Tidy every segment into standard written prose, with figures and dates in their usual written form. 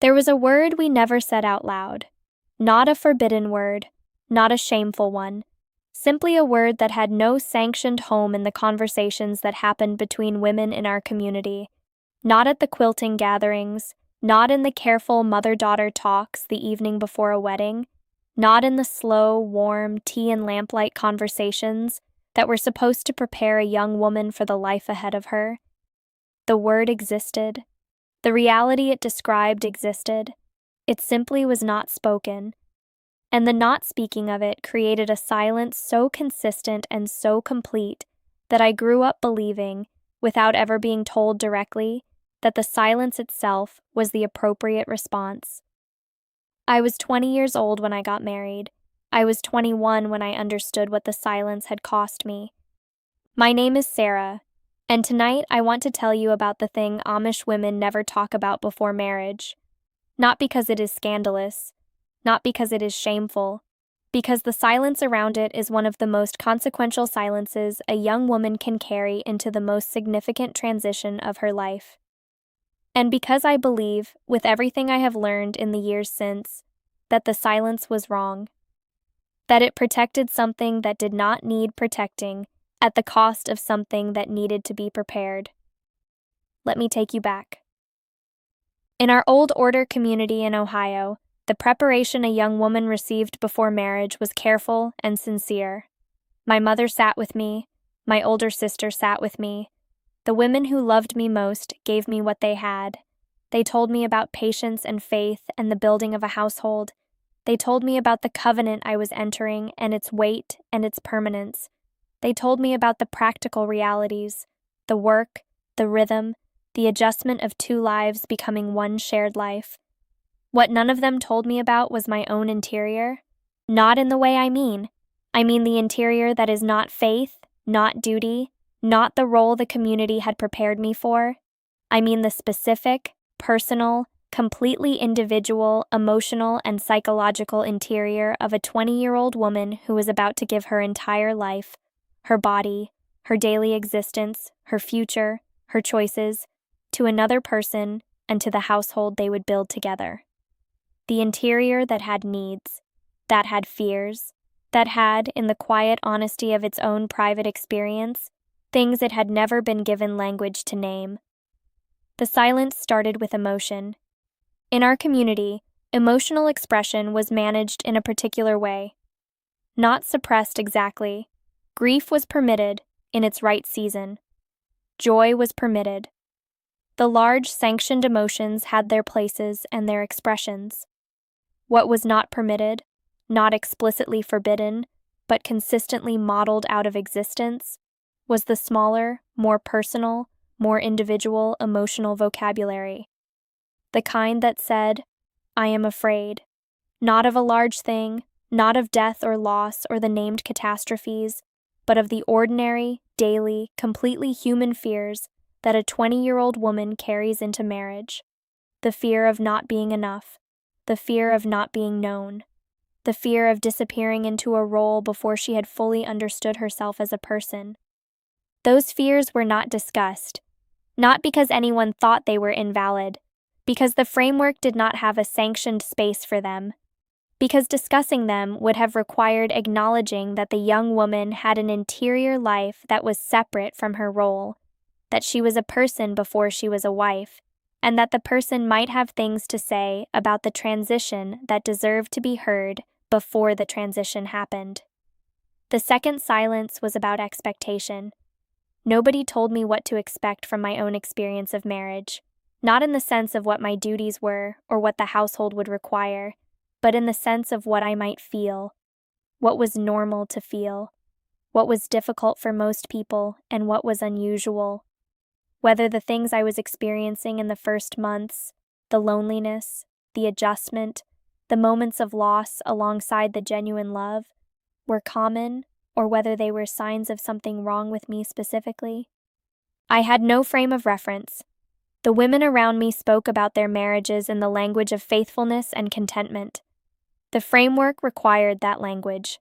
There was a word we never said out loud. Not a forbidden word, not a shameful one. Simply a word that had no sanctioned home in the conversations that happened between women in our community. Not at the quilting gatherings, not in the careful mother-daughter talks the evening before a wedding, not in the slow, warm, tea and lamplight conversations that were supposed to prepare a young woman for the life ahead of her. The word existed. The reality it described existed. It simply was not spoken. And the not speaking of it created a silence so consistent and so complete that I grew up believing, without ever being told directly, that the silence itself was the appropriate response. I was 20 years old when I got married. I was 21 when I understood what the silence had cost me. My name is Sarah, and tonight I want to tell you about the thing Amish women never talk about before marriage. Not because it is scandalous, not because it is shameful, because the silence around it is one of the most consequential silences a young woman can carry into the most significant transition of her life. And because I believe, with everything I have learned in the years since, that the silence was wrong. That it protected something that did not need protecting at the cost of something that needed to be prepared. Let me take you back. In our old order community in Ohio, the preparation a young woman received before marriage was careful and sincere. My mother sat with me, my older sister sat with me. The women who loved me most gave me what they had. They told me about patience and faith and the building of a household. They told me about the covenant I was entering and its weight and its permanence. They told me about the practical realities, the work, the rhythm, the adjustment of two lives becoming one shared life. What none of them told me about was my own interior. Not in the way I mean. I mean the interior that is not faith, not duty, not the role the community had prepared me for. I mean the specific, personal, completely individual, emotional, and psychological interior of a 20-year-old woman who was about to give her entire life, her body, her daily existence, her future, her choices, to another person and to the household they would build together. The interior that had needs, that had fears, that had, in the quiet honesty of its own private experience, things it had never been given language to name. The silence started with emotion. In our community, emotional expression was managed in a particular way. Not suppressed exactly. Grief was permitted in its right season. Joy was permitted. The large sanctioned emotions had their places and their expressions. What was not permitted, not explicitly forbidden, but consistently modeled out of existence, was the smaller, more personal, more individual emotional vocabulary. The kind that said, I am afraid, not of a large thing, not of death or loss or the named catastrophes, but of the ordinary, daily, completely human fears that a 20-year-old woman carries into marriage. The fear of not being enough, the fear of not being known, the fear of disappearing into a role before she had fully understood herself as a person. Those fears were not discussed, not because anyone thought they were invalid, because the framework did not have a sanctioned space for them, because discussing them would have required acknowledging that the young woman had an interior life that was separate from her role, that she was a person before she was a wife, and that the person might have things to say about the transition that deserved to be heard before the transition happened. The second silence was about expectation. Nobody told me what to expect from my own experience of marriage, not in the sense of what my duties were or what the household would require, but in the sense of what I might feel, what was normal to feel, what was difficult for most people, and what was unusual. Whether the things I was experiencing in the first months, the loneliness, the adjustment, the moments of loss alongside the genuine love, were common, or whether they were signs of something wrong with me specifically. I had no frame of reference. The women around me spoke about their marriages in the language of faithfulness and contentment. The framework required that language.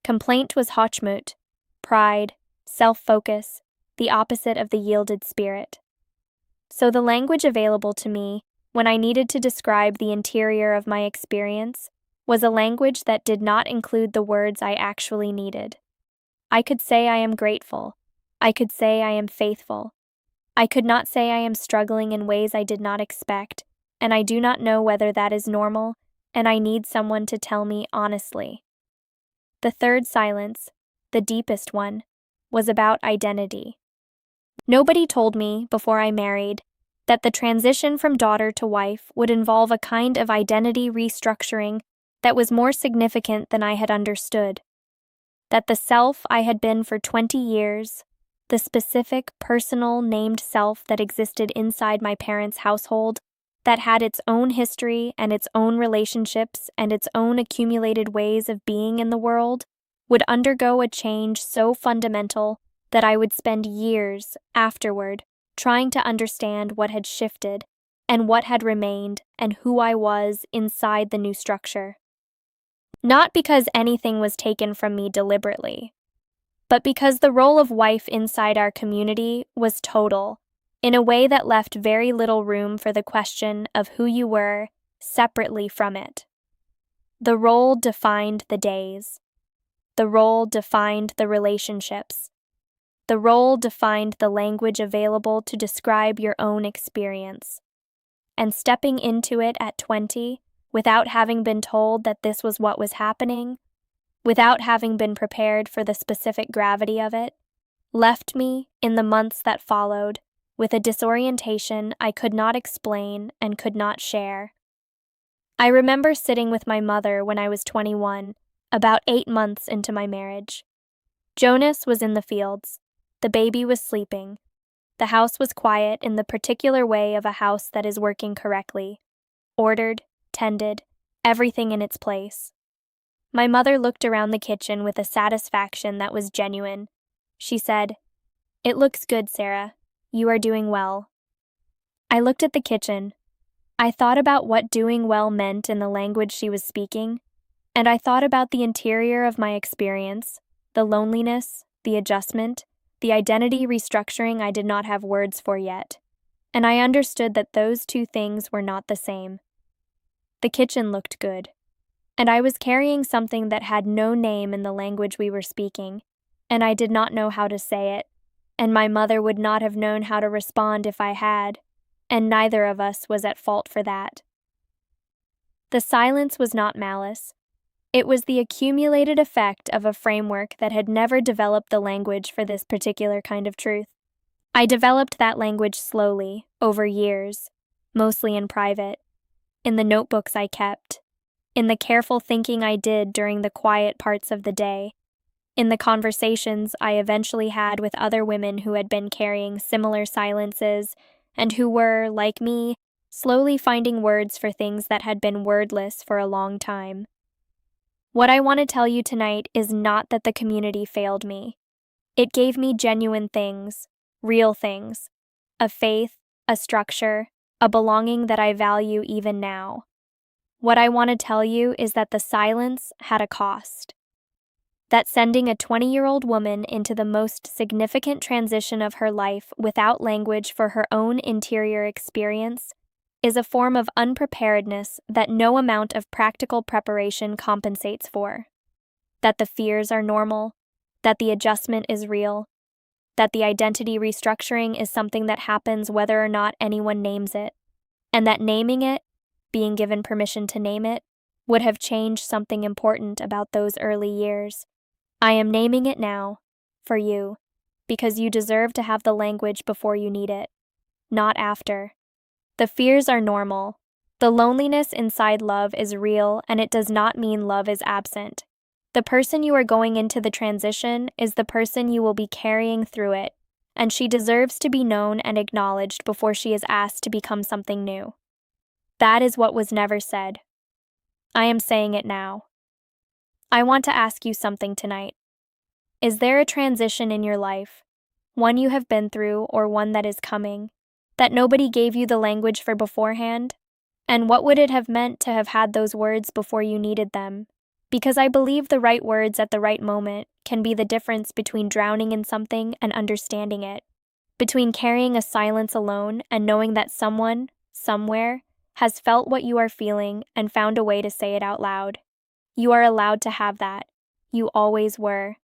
Complaint was Hochmut, pride, self-focus, the opposite of the yielded spirit. So the language available to me when I needed to describe the interior of my experience, was a language that did not include the words I actually needed. I could say I am grateful. I could say I am faithful. I could not say I am struggling in ways I did not expect, and I do not know whether that is normal, and I need someone to tell me honestly. The third silence, the deepest one, was about identity. Nobody told me, before I married, that the transition from daughter to wife would involve a kind of identity restructuring that was more significant than I had understood. That the self I had been for 20 years, the specific, personal, named self that existed inside my parents' household, that had its own history and its own relationships and its own accumulated ways of being in the world, would undergo a change so fundamental that I would spend years afterward trying to understand what had shifted and what had remained and who I was inside the new structure. Not because anything was taken from me deliberately, but because the role of wife inside our community was total, in a way that left very little room for the question of who you were separately from it. The role defined the days. The role defined the relationships. The role defined the language available to describe your own experience. And stepping into it at 20, without having been told that this was what was happening, without having been prepared for the specific gravity of it, left me, in the months that followed, with a disorientation I could not explain and could not share. I remember sitting with my mother when I was 21, about 8 months into my marriage. Jonas was in the fields. The baby was sleeping. The house was quiet in the particular way of a house that is working correctly. Ordered, tended, everything in its place. My mother looked around the kitchen with a satisfaction that was genuine. She said, "It looks good, Sarah. You are doing well." I looked at the kitchen. I thought about what doing well meant in the language she was speaking, and I thought about the interior of my experience, the loneliness, the adjustment, the identity restructuring I did not have words for yet, and I understood that those two things were not the same. The kitchen looked good, and I was carrying something that had no name in the language we were speaking, and I did not know how to say it, and my mother would not have known how to respond if I had, and neither of us was at fault for that. The silence was not malice. It was the accumulated effect of a framework that had never developed the language for this particular kind of truth. I developed that language slowly, over years, mostly in private, in the notebooks I kept, in the careful thinking I did during the quiet parts of the day, in the conversations I eventually had with other women who had been carrying similar silences and who were, like me, slowly finding words for things that had been wordless for a long time. What I want to tell you tonight is not that the community failed me. It gave me genuine things, real things, a faith, a structure, a belonging that I value even now. What I want to tell you is that the silence had a cost. That sending a 20-year-old woman into the most significant transition of her life without language for her own interior experience is a form of unpreparedness that no amount of practical preparation compensates for. That the fears are normal, that the adjustment is real, that the identity restructuring is something that happens whether or not anyone names it, and that naming it, being given permission to name it, would have changed something important about those early years. I am naming it now, for you, because you deserve to have the language before you need it, not after. The fears are normal. The loneliness inside love is real, and it does not mean love is absent. The person you are going into the transition is the person you will be carrying through it, and she deserves to be known and acknowledged before she is asked to become something new. That is what was never said. I am saying it now. I want to ask you something tonight. Is there a transition in your life, one you have been through or one that is coming, that nobody gave you the language for beforehand? And what would it have meant to have had those words before you needed them? Because I believe the right words at the right moment can be the difference between drowning in something and understanding it, between carrying a silence alone and knowing that someone, somewhere, has felt what you are feeling and found a way to say it out loud. You are allowed to have that. You always were.